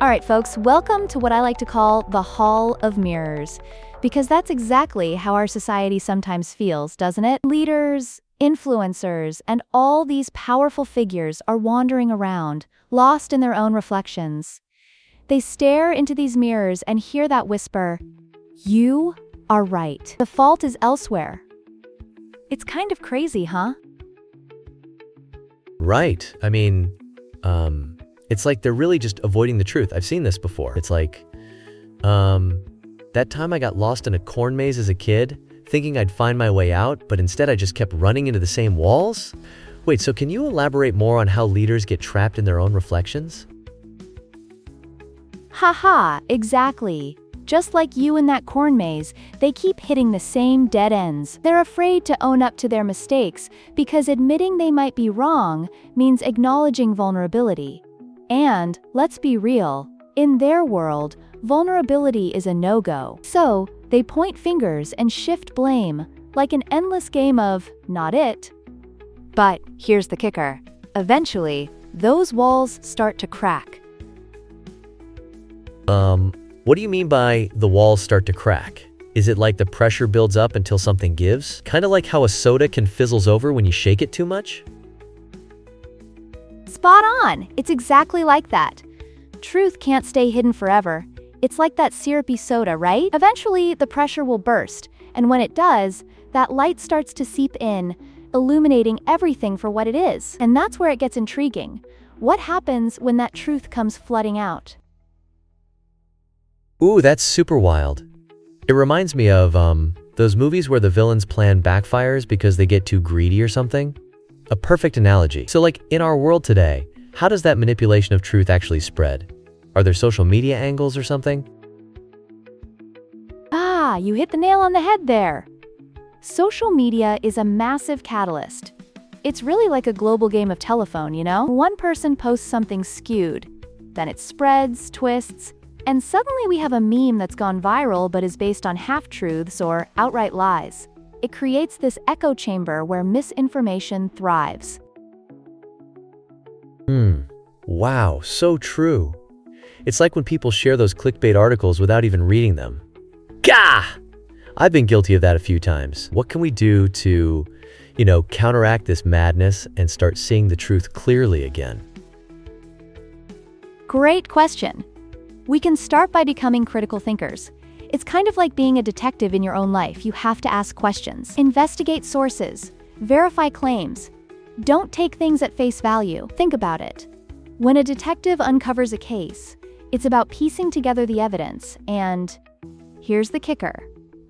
All right, folks, welcome to what I like to call the Hall of Mirrors, because that's exactly how our society sometimes feels, doesn't it? Leaders, influencers, and all these powerful figures are wandering around, lost in their own reflections. They stare into these mirrors and hear that whisper, "You are right. The fault is elsewhere." It's kind of crazy, huh? Right. It's like they're really just avoiding the truth. I've seen this before. It's like, that time I got lost in a corn maze as a kid, thinking I'd find my way out, but instead I just kept running into the same walls? Wait, so can you elaborate more on how leaders get trapped in their own reflections? Haha, exactly. Just like you in that corn maze, they keep hitting the same dead ends. They're afraid to own up to their mistakes because admitting they might be wrong means acknowledging vulnerability. And, let's be real, in their world, vulnerability is a no-go. So, they point fingers and shift blame, like an endless game of, not it. But here's the kicker. Eventually, those walls start to crack. What do you mean by the walls start to crack? Is it like the pressure builds up until something gives? Kind of like how a soda can fizzles over when you shake it too much? Spot on! It's exactly like that. Truth can't stay hidden forever. It's like that syrupy soda, right? Eventually, the pressure will burst, and when it does, that light starts to seep in, illuminating everything for what it is. And that's where it gets intriguing. What happens when that truth comes flooding out? Ooh, that's super wild. It reminds me of, those movies where the villain's plan backfires because they get too greedy or something. A perfect analogy. So like, in our world today, how does that manipulation of truth actually spread? Are there social media angles or something? Ah, you hit the nail on the head there. Social media is a massive catalyst. It's really like a global game of telephone, you know? One person posts something skewed, then it spreads, twists, and suddenly we have a meme that's gone viral but is based on half-truths or outright lies. It creates this echo chamber where misinformation thrives. Wow, so true. It's like when people share those clickbait articles without even reading them. Gah! I've been guilty of that a few times. What can we do to, counteract this madness and start seeing the truth clearly again? Great question. We can start by becoming critical thinkers. It's kind of like being a detective in your own life. You have to ask questions, investigate sources, verify claims. Don't take things at face value. Think about it. When a detective uncovers a case, it's about piecing together the evidence and, here's the kicker,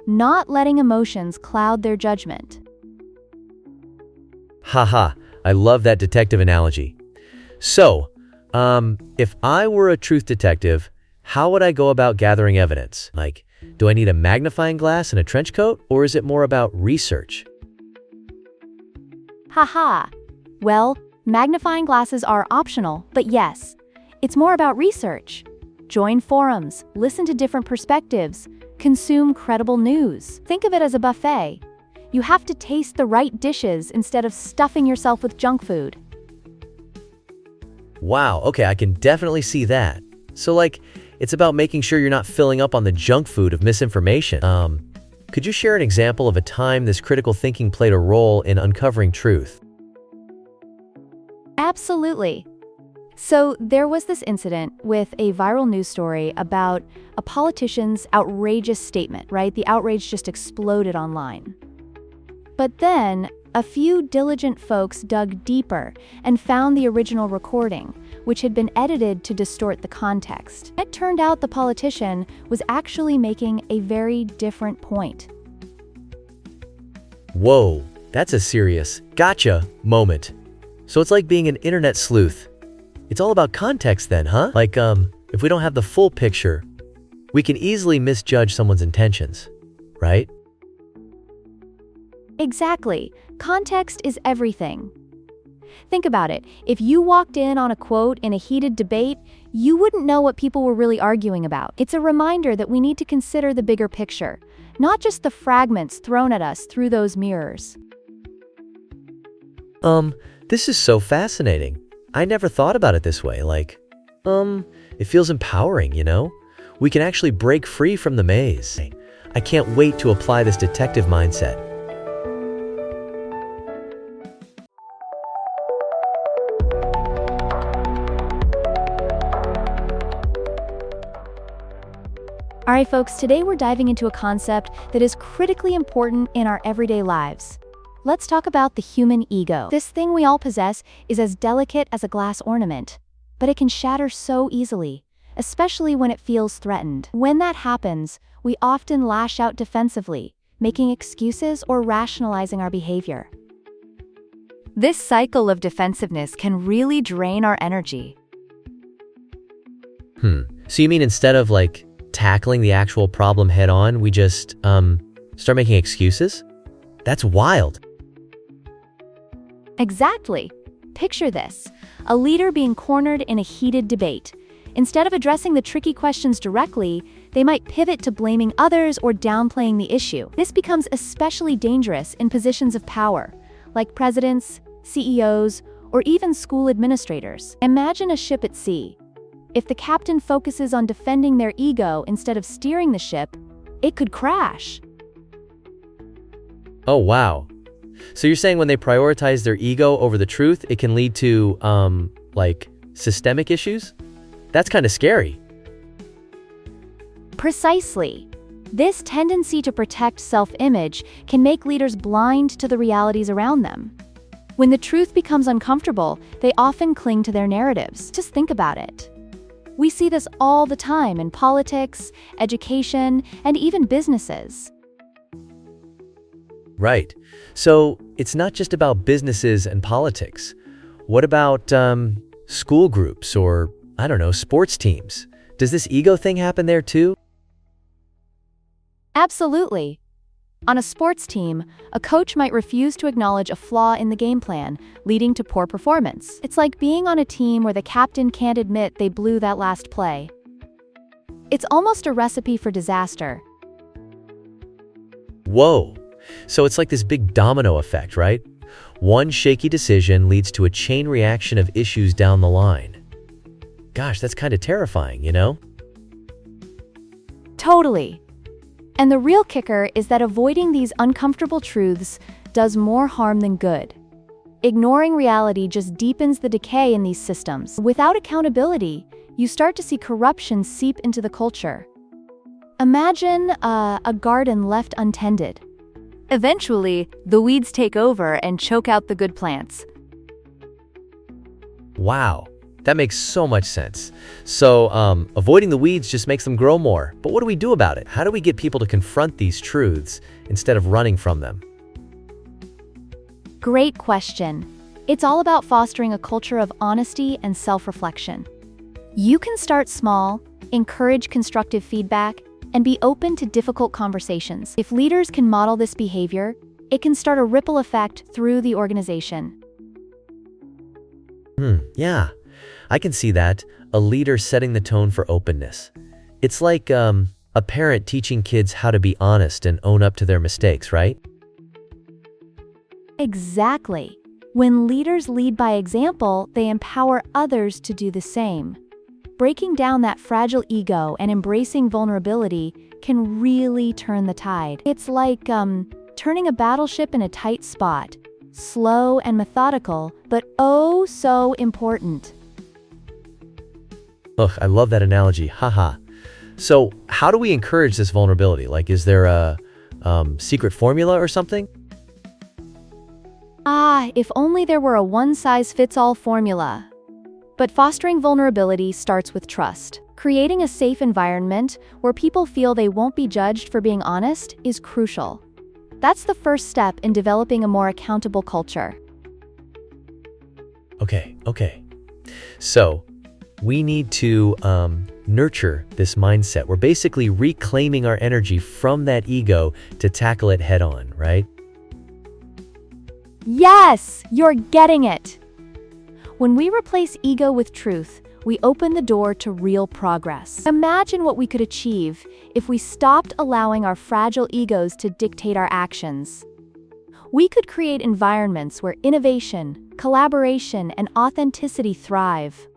not letting emotions cloud their judgment. Haha, I love that detective analogy. So, if I were a truth detective, how would I go about gathering evidence? Like, do I need a magnifying glass and a trench coat, or is it more about research? Haha. Well, magnifying glasses are optional, but yes, it's more about research. Join forums, listen to different perspectives, consume credible news. Think of it as a buffet. You have to taste the right dishes instead of stuffing yourself with junk food. Wow, okay, I can definitely see that. So it's about making sure you're not filling up on the junk food of misinformation. Could you share an example of a time this critical thinking played a role in uncovering truth? Absolutely. So there was this incident with a viral news story about a politician's outrageous statement, right? The outrage just exploded online. But then, a few diligent folks dug deeper and found the original recording, which had been edited to distort the context. It turned out the politician was actually making a very different point. Whoa, that's a serious gotcha moment. So it's like being an internet sleuth. It's all about context then, huh? If we don't have the full picture, we can easily misjudge someone's intentions, right? Exactly. Context is everything. Think about it. If you walked in on a quote in a heated debate, you wouldn't know what people were really arguing about. It's a reminder that we need to consider the bigger picture, not just the fragments thrown at us through those mirrors. This is so fascinating. I never thought about it this way. It feels empowering, you know? We can actually break free from the maze. I can't wait to apply this detective mindset. All right, folks, today we're diving into a concept that is critically important in our everyday lives. Let's talk about the human ego. This thing we all possess is as delicate as a glass ornament, but it can shatter so easily, especially when it feels threatened. When that happens, we often lash out defensively, making excuses or rationalizing our behavior. This cycle of defensiveness can really drain our energy. So you mean instead of tackling the actual problem head on, we just start making excuses? That's wild. Exactly. Picture this: a leader being cornered in a heated debate. Instead of addressing the tricky questions directly, they might pivot to blaming others or downplaying the issue. This becomes especially dangerous in positions of power, like presidents, CEOs, or even school administrators. Imagine a ship at sea. If the captain focuses on defending their ego instead of steering the ship, it could crash. Oh, wow. So you're saying when they prioritize their ego over the truth, it can lead to, systemic issues? That's kind of scary. Precisely. This tendency to protect self-image can make leaders blind to the realities around them. When the truth becomes uncomfortable, they often cling to their narratives. Just think about it. We see this all the time in politics, education, and even businesses. Right. So it's not just about businesses and politics. What about school groups or, sports teams? Does this ego thing happen there too? Absolutely. On a sports team, a coach might refuse to acknowledge a flaw in the game plan, leading to poor performance. It's like being on a team where the captain can't admit they blew that last play. It's almost a recipe for disaster. Whoa. So it's like this big domino effect, right? One shaky decision leads to a chain reaction of issues down the line. Gosh, that's kind of terrifying, you know? Totally. And the real kicker is that avoiding these uncomfortable truths does more harm than good. Ignoring reality just deepens the decay in these systems. Without accountability, you start to see corruption seep into the culture. Imagine a garden left untended. Eventually, the weeds take over and choke out the good plants. Wow, that makes so much sense. So, avoiding the weeds just makes them grow more. But what do we do about it? How do we get people to confront these truths instead of running from them? Great question. It's all about fostering a culture of honesty and self-reflection. You can start small, encourage constructive feedback, and be open to difficult conversations. If leaders can model this behavior, it can start a ripple effect through the organization. Yeah, I can see that. A leader setting the tone for openness. It's like a parent teaching kids how to be honest and own up to their mistakes, right? Exactly. When leaders lead by example, they empower others to do the same. Breaking down that fragile ego and embracing vulnerability can really turn the tide. It's like turning a battleship in a tight spot. Slow and methodical, but oh so important. Ugh, I love that analogy, haha. So how do we encourage this vulnerability? Is there a secret formula or something? If only there were a one-size-fits-all formula. But fostering vulnerability starts with trust. Creating a safe environment where people feel they won't be judged for being honest is crucial. That's the first step in developing a more accountable culture. Okay. So we need to nurture this mindset. We're basically reclaiming our energy from that ego to tackle it head on, right? Yes, you're getting it. When we replace ego with truth, we open the door to real progress. Imagine what we could achieve if we stopped allowing our fragile egos to dictate our actions. We could create environments where innovation, collaboration, and authenticity thrive.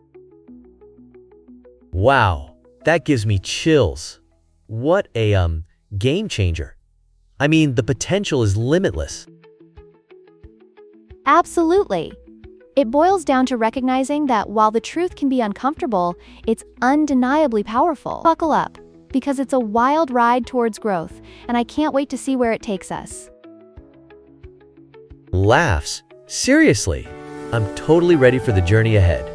Wow, that gives me chills. What a game changer. I mean, the potential is limitless. Absolutely. It boils down to recognizing that while the truth can be uncomfortable, it's undeniably powerful. Buckle up, because it's a wild ride towards growth, and I can't wait to see where it takes us. Laughs. Seriously, I'm totally ready for the journey ahead.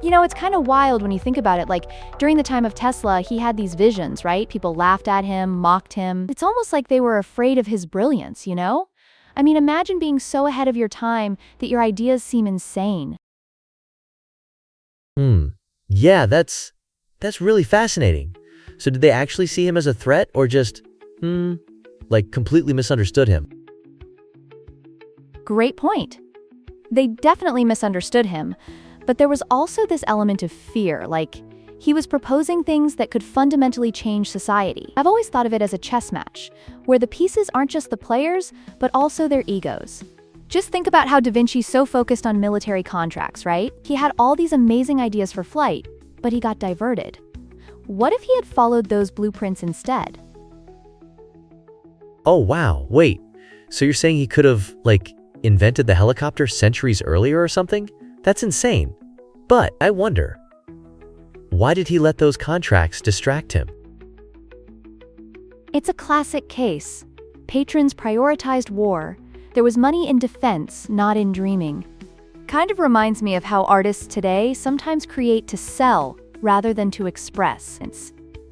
You know, it's kind of wild when you think about it. Like, during the time of Tesla, he had these visions, right? People laughed at him, mocked him. It's almost like they were afraid of his brilliance, you know? I mean, imagine being so ahead of your time that your ideas seem insane. Yeah, that's really fascinating. So did they actually see him as a threat or just, like completely misunderstood him? Great point. They definitely misunderstood him, but there was also this element of fear, like he was proposing things that could fundamentally change society. I've always thought of it as a chess match, where the pieces aren't just the players, but also their egos. Just think about how Da Vinci's so focused on military contracts, right? He had all these amazing ideas for flight, but he got diverted. What if he had followed those blueprints instead? Oh, wow. Wait. So you're saying he could have, like, invented the helicopter centuries earlier or something? That's insane. But I wonder, why did he let those contracts distract him? It's a classic case. Patrons prioritized war. There was money in defense, not in dreaming. Kind of reminds me of how artists today sometimes create to sell rather than to express.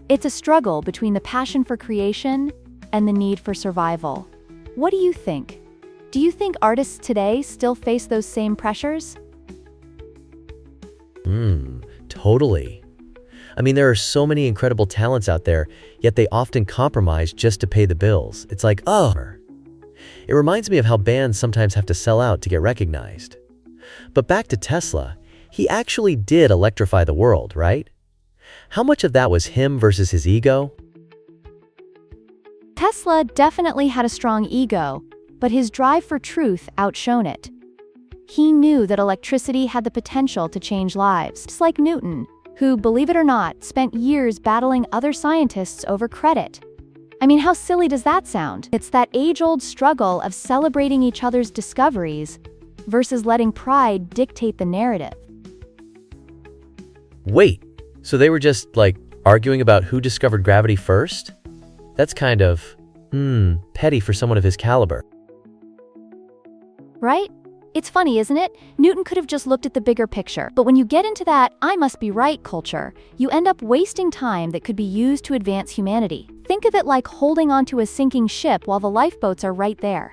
It's a struggle between the passion for creation and the need for survival. What do you think? Do you think artists today still face those same pressures? Totally. I mean, there are so many incredible talents out there, yet they often compromise just to pay the bills. It's like, It reminds me of how bands sometimes have to sell out to get recognized. But back to Tesla, he actually did electrify the world, right? How much of that was him versus his ego? Tesla definitely had a strong ego, but his drive for truth outshone it. He knew that electricity had the potential to change lives, just like Newton, who, believe it or not, spent years battling other scientists over credit. I mean, how silly does that sound? It's that age-old struggle of celebrating each other's discoveries versus letting pride dictate the narrative. Wait, so they were just, like, arguing about who discovered gravity first? That's kind of, petty for someone of his caliber. Right? It's funny, isn't it? Newton could have just looked at the bigger picture. But when you get into that "I must be right" culture, you end up wasting time that could be used to advance humanity. Think of it like holding onto a sinking ship while the lifeboats are right there.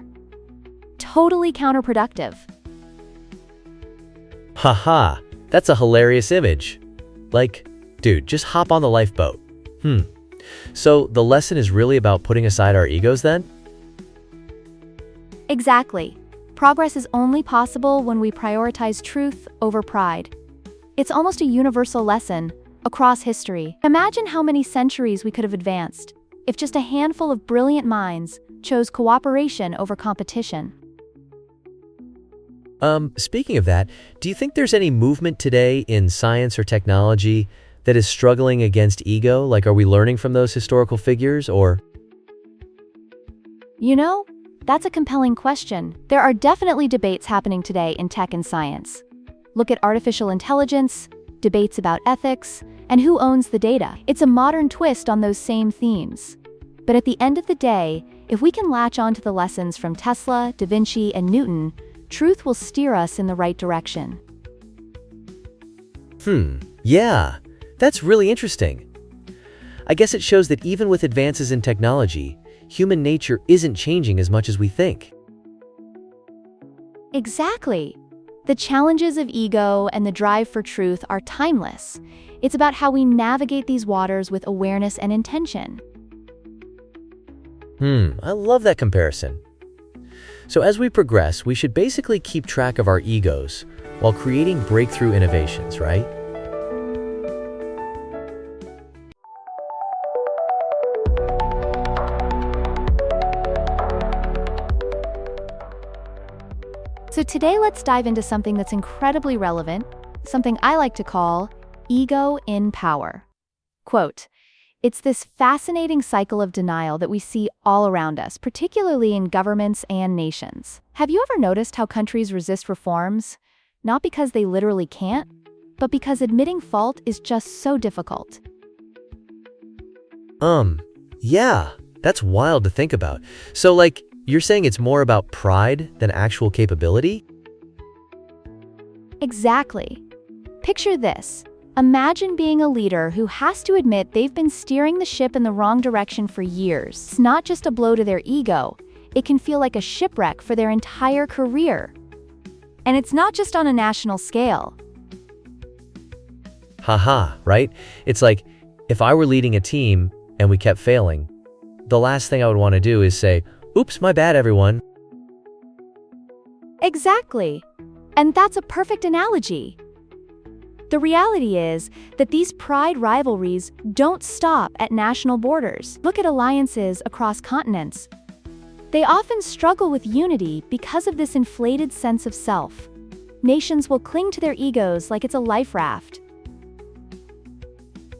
Totally counterproductive. Haha, that's a hilarious image. Like, dude, just hop on the lifeboat. So the lesson is really about putting aside our egos then? Exactly. Progress is only possible when we prioritize truth over pride. It's almost a universal lesson across history. Imagine how many centuries we could have advanced if just a handful of brilliant minds chose cooperation over competition. Speaking of that, do you think there's any movement today in science or technology that is struggling against ego? Like, are we learning from those historical figures, or? You know, that's a compelling question. There are definitely debates happening today in tech and science. Look at artificial intelligence, debates about ethics, and who owns the data. It's a modern twist on those same themes. But at the end of the day, if we can latch onto the lessons from Tesla, Da Vinci, and Newton, truth will steer us in the right direction. Yeah, that's really interesting. I guess it shows that even with advances in technology, human nature isn't changing as much as we think. Exactly. The challenges of ego and the drive for truth are timeless. It's about how we navigate these waters with awareness and intention. I love that comparison. So as we progress, we should basically keep track of our egos while creating breakthrough innovations, right? today let's dive into something that's incredibly relevant, something I like to call ego in power. Quote, "It's this fascinating cycle of denial that we see all around us, particularly in governments and nations. Have you ever noticed how countries resist reforms? Not because they literally can't, but because admitting fault is just so difficult." Yeah, that's wild to think about. So, you're saying it's more about pride than actual capability? Exactly. Picture this. Imagine being a leader who has to admit they've been steering the ship in the wrong direction for years. It's not just a blow to their ego. It can feel like a shipwreck for their entire career. And it's not just on a national scale. Haha, right? It's like, if I were leading a team and we kept failing, the last thing I would want to do is say, "Oops, my bad, everyone." Exactly. And that's a perfect analogy. The reality is that these pride rivalries don't stop at national borders. Look at alliances across continents. They often struggle with unity because of this inflated sense of self. Nations will cling to their egos like it's a life raft.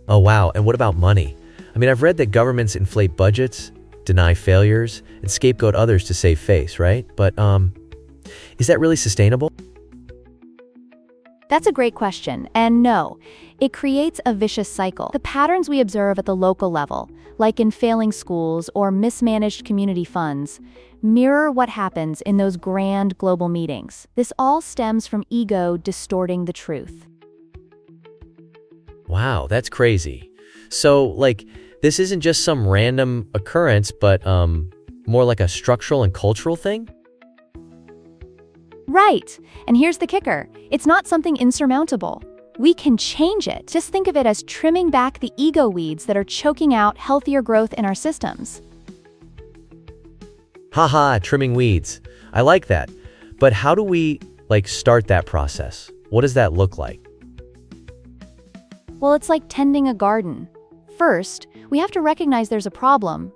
Oh wow, and what about money? I've read that governments inflate budgets, deny failures, and scapegoat others to save face, right? But, is that really sustainable? That's a great question, and no, it creates a vicious cycle. The patterns we observe at the local level, like in failing schools or mismanaged community funds, mirror what happens in those grand global meetings. This all stems from ego distorting the truth. Wow, that's crazy. So, this isn't just some random occurrence, but, more like a structural and cultural thing? Right, and here's the kicker. It's not something insurmountable. We can change it. Just think of it as trimming back the ego weeds that are choking out healthier growth in our systems. Haha, trimming weeds. I like that. But how do we, start that process? What does that look like? Well, it's like tending a garden. First, we have to recognize there's a problem,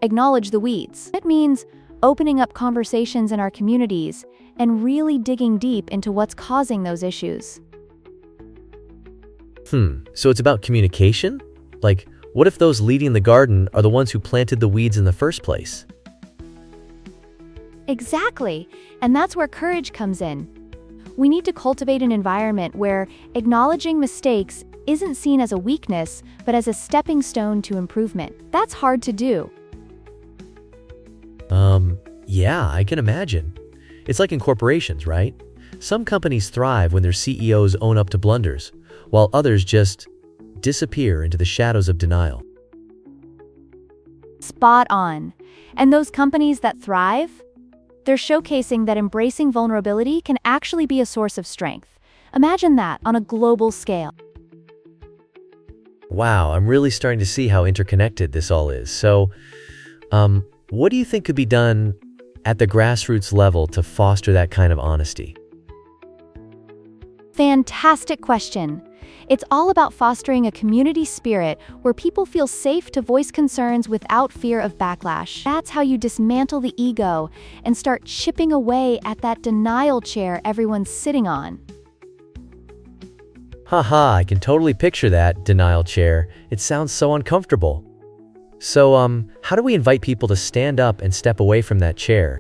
acknowledge the weeds. It means opening up conversations in our communities and really digging deep into what's causing those issues. So it's about communication? What if those leading the garden are the ones who planted the weeds in the first place? Exactly, and that's where courage comes in. We need to cultivate an environment where acknowledging mistakes isn't seen as a weakness, but as a stepping stone to improvement. That's hard to do. Yeah, I can imagine. It's like in corporations, right? Some companies thrive when their CEOs own up to blunders, while others just disappear into the shadows of denial. Spot on. And those companies that thrive? They're showcasing that embracing vulnerability can actually be a source of strength. Imagine that on a global scale. Wow, I'm really starting to see how interconnected this all is. So, what do you think could be done at the grassroots level to foster that kind of honesty? Fantastic question. It's all about fostering a community spirit where people feel safe to voice concerns without fear of backlash. That's how you dismantle the ego and start chipping away at that denial chair everyone's sitting on. Haha, I can totally picture that denial chair. It sounds so uncomfortable. So, how do we invite people to stand up and step away from that chair?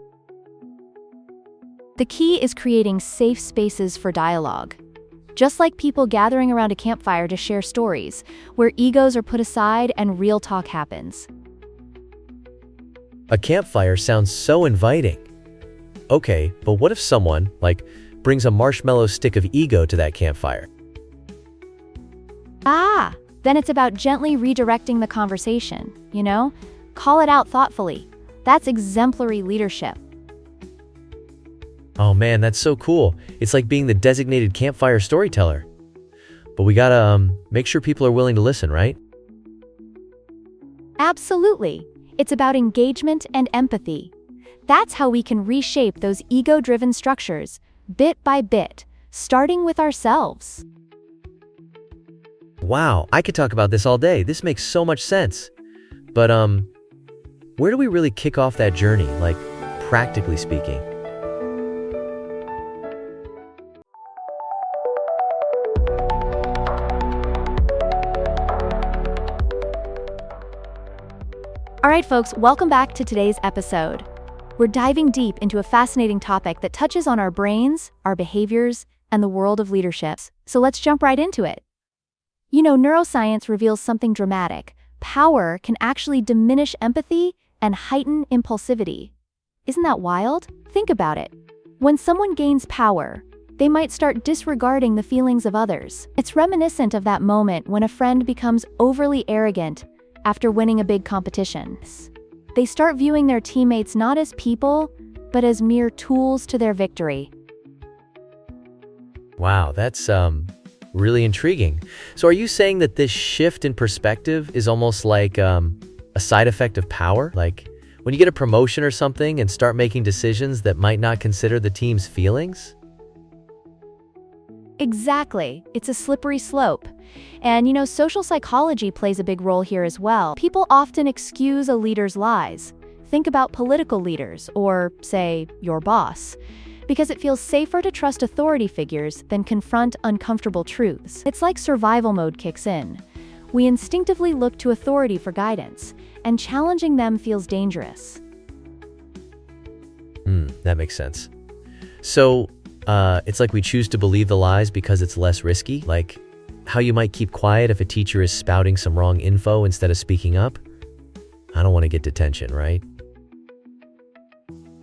The key is creating safe spaces for dialogue. Just like people gathering around a campfire to share stories, where egos are put aside and real talk happens. A campfire sounds so inviting. Okay, but what if someone, brings a marshmallow stick of ego to that campfire? Then it's about gently redirecting the conversation, Call it out thoughtfully. That's exemplary leadership. Oh man, that's so cool. It's like being the designated campfire storyteller. But we gotta make sure people are willing to listen, right? Absolutely. It's about engagement and empathy. That's how we can reshape those ego-driven structures, bit by bit, starting with ourselves. Wow, I could talk about this all day. This makes so much sense. But, where do we really kick off that journey, practically speaking? All right, folks, welcome back to today's episode. We're diving deep into a fascinating topic that touches on our brains, our behaviors, and the world of leadership. So let's jump right into it. You know, neuroscience reveals something dramatic. Power can actually diminish empathy and heighten impulsivity. Isn't that wild? Think about it. When someone gains power, they might start disregarding the feelings of others. It's reminiscent of that moment when a friend becomes overly arrogant after winning a big competition. They start viewing their teammates not as people, but as mere tools to their victory. Wow, that's really intriguing. So are you saying that this shift in perspective is almost like a side effect of power? Like when you get a promotion or something and start making decisions that might not consider the team's feelings? Exactly. It's a slippery slope. And, social psychology plays a big role here as well. People often excuse a leader's lies. Think about political leaders, or, say, your boss, because it feels safer to trust authority figures than confront uncomfortable truths. It's like survival mode kicks in. We instinctively look to authority for guidance, and challenging them feels dangerous. That makes sense. So, it's like we choose to believe the lies because it's less risky, like how you might keep quiet if a teacher is spouting some wrong info instead of speaking up. I don't want to get detention, right?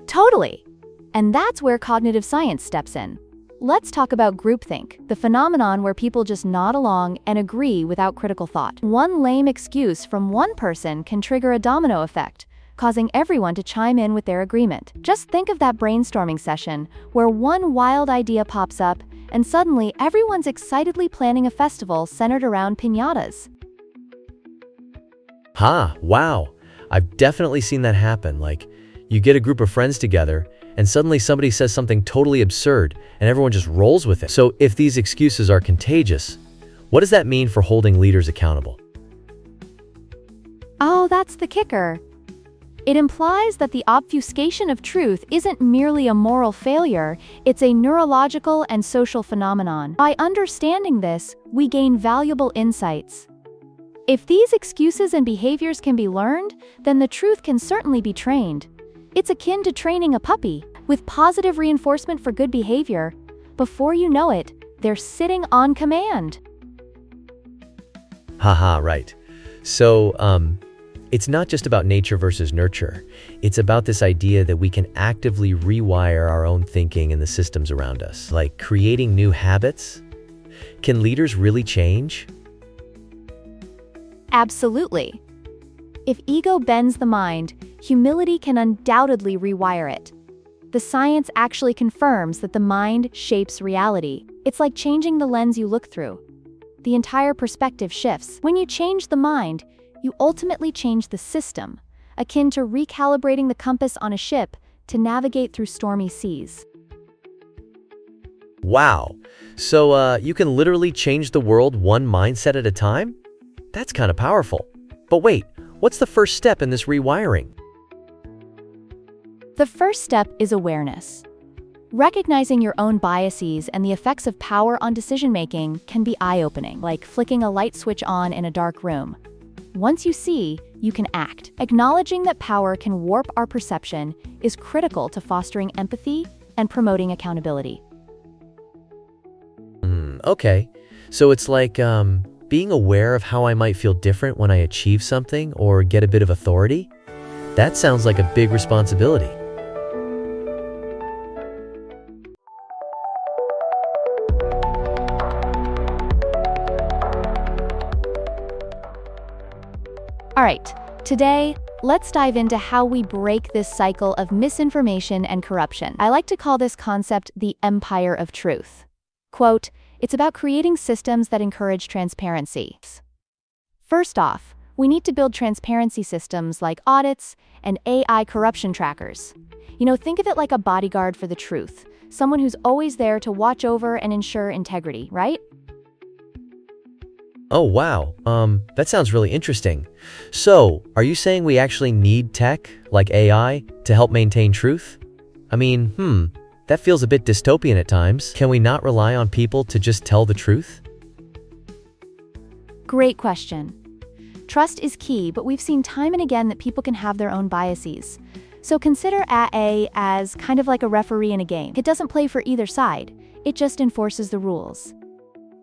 Totally. And that's where cognitive science steps in. Let's talk about groupthink, the phenomenon where people just nod along and agree without critical thought. One lame excuse from one person can trigger a domino effect, causing everyone to chime in with their agreement. Just think of that brainstorming session where one wild idea pops up and suddenly everyone's excitedly planning a festival centered around piñatas. Wow. I've definitely seen that happen. Like, you get a group of friends together and suddenly somebody says something totally absurd and everyone just rolls with it. So if these excuses are contagious, what does that mean for holding leaders accountable? Oh, that's the kicker. It implies that the obfuscation of truth isn't merely a moral failure, it's a neurological and social phenomenon. By understanding this, we gain valuable insights. If these excuses and behaviors can be learned, then the truth can certainly be trained. It's akin to training a puppy. With positive reinforcement for good behavior, before you know it, they're sitting on command. Right. So, it's not just about nature versus nurture. It's about this idea that we can actively rewire our own thinking and the systems around us, like creating new habits. Can leaders really change? Absolutely. If ego bends the mind, humility can undoubtedly rewire it. The science actually confirms that the mind shapes reality. It's like changing the lens you look through. The entire perspective shifts. When you change the mind, you ultimately change the system, akin to recalibrating the compass on a ship to navigate through stormy seas. Wow. So, you can literally change the world one mindset at a time? That's kind of powerful. But wait, what's the first step in this rewiring? The first step is awareness. Recognizing your own biases and the effects of power on decision-making can be eye-opening, like flicking a light switch on in a dark room. Once you see, you can act. Acknowledging that power can warp our perception is critical to fostering empathy and promoting accountability. Okay. So it's like being aware of how I might feel different when I achieve something or get a bit of authority? That sounds like a big responsibility. All right, today, let's dive into how we break this cycle of misinformation and corruption. I like to call this concept the empire of truth. Quote, it's about creating systems that encourage transparency. First off, we need to build transparency systems like audits and AI corruption trackers. Think of it like a bodyguard for the truth, someone who's always there to watch over and ensure integrity, right? Oh, wow. That sounds really interesting. So, are you saying we actually need tech, like AI, to help maintain truth? I mean, that feels a bit dystopian at times. Can we not rely on people to just tell the truth? Great question. Trust is key, but we've seen time and again that people can have their own biases. So consider AA as kind of like a referee in a game. It doesn't play for either side, it just enforces the rules.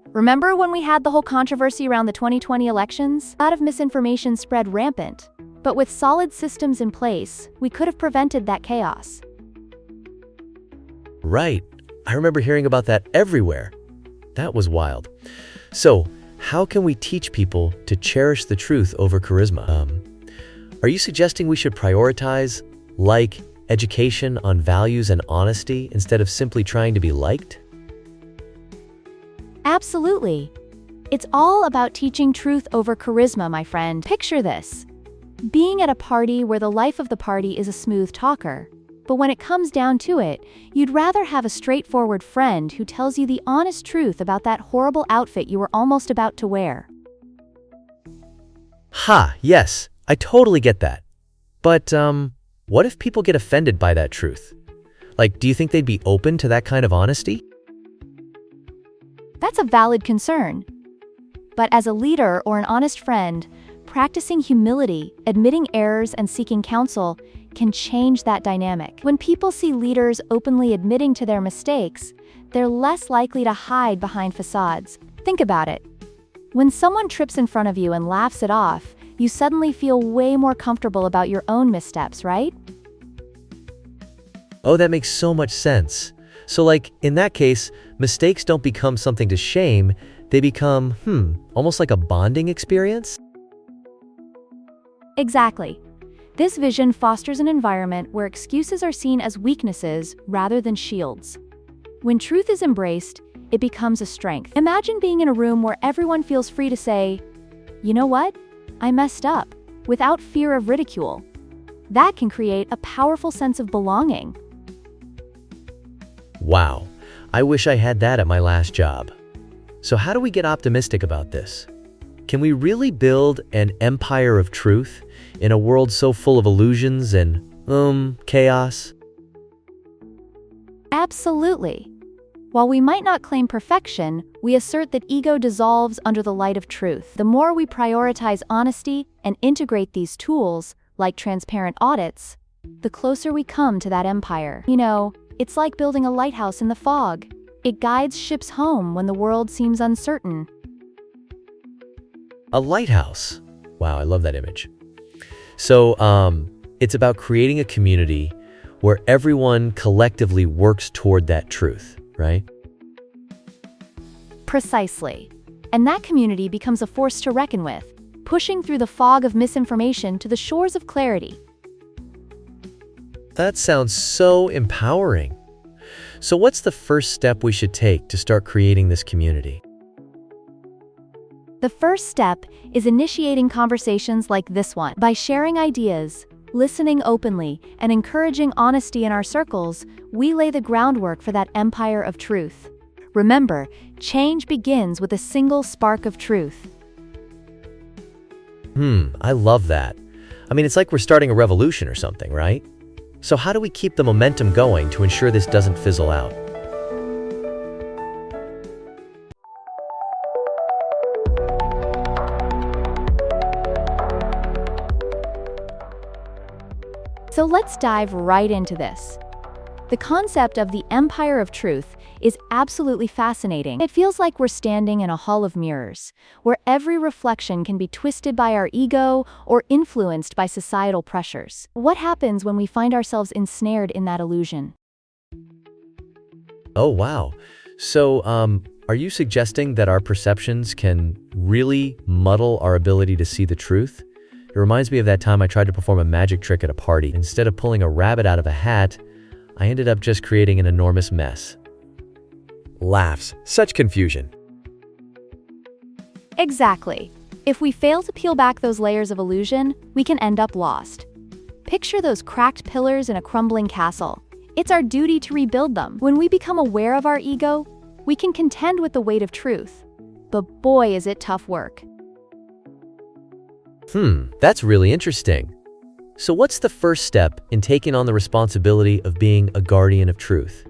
Remember when we had the whole controversy around the 2020 elections? A lot of misinformation spread rampant, but with solid systems in place, we could have prevented that chaos. Right. I remember hearing about that everywhere. That was wild. So, how can we teach people to cherish the truth over charisma? Are you suggesting we should prioritize, education on values and honesty instead of simply trying to be liked? Absolutely. It's all about teaching truth over charisma, my friend. Picture this. Being at a party where the life of the party is a smooth talker. But when it comes down to it, you'd rather have a straightforward friend who tells you the honest truth about that horrible outfit you were almost about to wear. Ha, yes, I totally get that. But, what if people get offended by that truth? Do you think they'd be open to that kind of honesty? That's a valid concern. But as a leader or an honest friend, practicing humility, admitting errors, and seeking counsel can change that dynamic. When people see leaders openly admitting to their mistakes, they're less likely to hide behind facades. Think about it. When someone trips in front of you and laughs it off, you suddenly feel way more comfortable about your own missteps, right? Oh, that makes so much sense. So in that case, mistakes don't become something to shame, they become, almost like a bonding experience? Exactly. This vision fosters an environment where excuses are seen as weaknesses rather than shields. When truth is embraced, it becomes a strength. Imagine being in a room where everyone feels free to say, "You know what? I messed up," without fear of ridicule. That can create a powerful sense of belonging. Wow, I wish I had that at my last job. So how do we get optimistic about this? Can we really build an empire of truth in a world so full of illusions and, chaos? Absolutely. While we might not claim perfection, we assert that ego dissolves under the light of truth. The more we prioritize honesty and integrate these tools, like transparent audits, the closer we come to that empire. It's like building a lighthouse in the fog. It guides ships home when the world seems uncertain. A lighthouse. Wow, I love that image. So, it's about creating a community where everyone collectively works toward that truth, right? Precisely. And that community becomes a force to reckon with, pushing through the fog of misinformation to the shores of clarity. That sounds so empowering. So what's the first step we should take to start creating this community? The first step is initiating conversations like this one. By sharing ideas, listening openly, and encouraging honesty in our circles, we lay the groundwork for that empire of truth. Remember, change begins with a single spark of truth. I love that. It's like we're starting a revolution or something, right? So how do we keep the momentum going to ensure this doesn't fizzle out? So let's dive right into this. The concept of the empire of truth is absolutely fascinating. It feels like we're standing in a hall of mirrors, where every reflection can be twisted by our ego or influenced by societal pressures. What happens when we find ourselves ensnared in that illusion? Oh, wow. So, are you suggesting that our perceptions can really muddle our ability to see the truth? It reminds me of that time I tried to perform a magic trick at a party. Instead of pulling a rabbit out of a hat, I ended up just creating an enormous mess. Laughs. Such confusion. Exactly. If we fail to peel back those layers of illusion, we can end up lost. Picture those cracked pillars in a crumbling castle. It's our duty to rebuild them. When we become aware of our ego, we can contend with the weight of truth. But boy, is it tough work. That's really interesting. So what's the first step in taking on the responsibility of being a guardian of truth?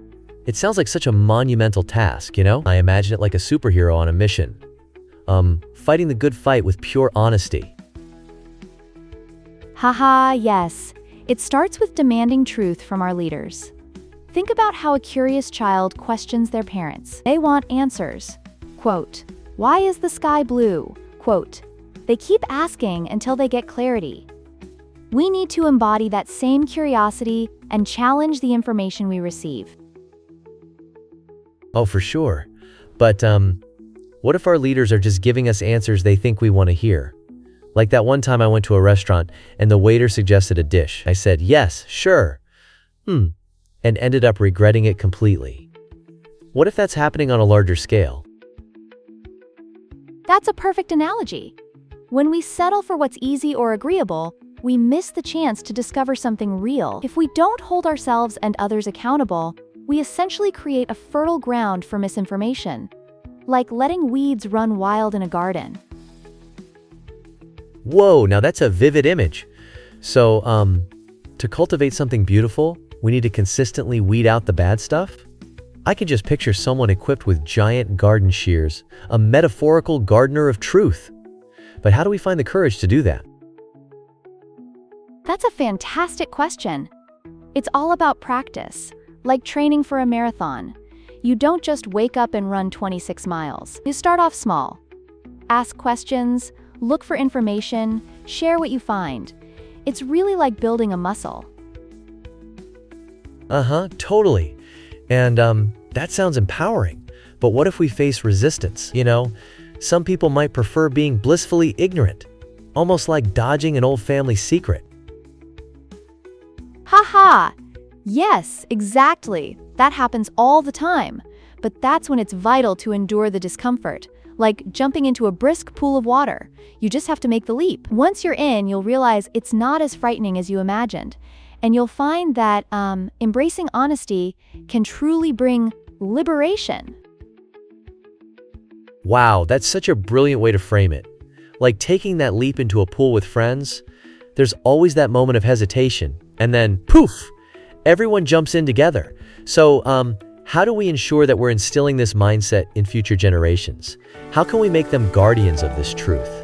It sounds like such a monumental task, I imagine it like a superhero on a mission. Fighting the good fight with pure honesty. Haha, yes. It starts with demanding truth from our leaders. Think about how a curious child questions their parents. They want answers. Quote, "Why is the sky blue?" Quote, "They keep asking until they get clarity." We need to embody that same curiosity and challenge the information we receive. Oh, for sure. But, what if our leaders are just giving us answers they think we want to hear? Like that one time I went to a restaurant and the waiter suggested a dish. I said, yes, sure. And ended up regretting it completely. What if that's happening on a larger scale? That's a perfect analogy. When we settle for what's easy or agreeable, we miss the chance to discover something real. If we don't hold ourselves and others accountable, we essentially create a fertile ground for misinformation, like letting weeds run wild in a garden. Whoa, now that's a vivid image. So, to cultivate something beautiful, we need to consistently weed out the bad stuff? I can just picture someone equipped with giant garden shears, a metaphorical gardener of truth. But how do we find the courage to do that? That's a fantastic question. It's all about practice, like training for a marathon. You don't just wake up and run 26 miles. You start off small. Ask questions, look for information, share what you find. It's really like building a muscle. Totally. And that sounds empowering. But what if we face resistance? Some people might prefer being blissfully ignorant, almost like dodging an old family secret. Haha! Yes, exactly. That happens all the time. But that's when it's vital to endure the discomfort, like jumping into a brisk pool of water. You just have to make the leap. Once you're in, you'll realize it's not as frightening as you imagined. And you'll find that embracing honesty can truly bring liberation. Wow, that's such a brilliant way to frame it. Like taking that leap into a pool with friends, there's always that moment of hesitation, and then poof, everyone jumps in together. So, how do we ensure that we're instilling this mindset in future generations? How can we make them guardians of this truth?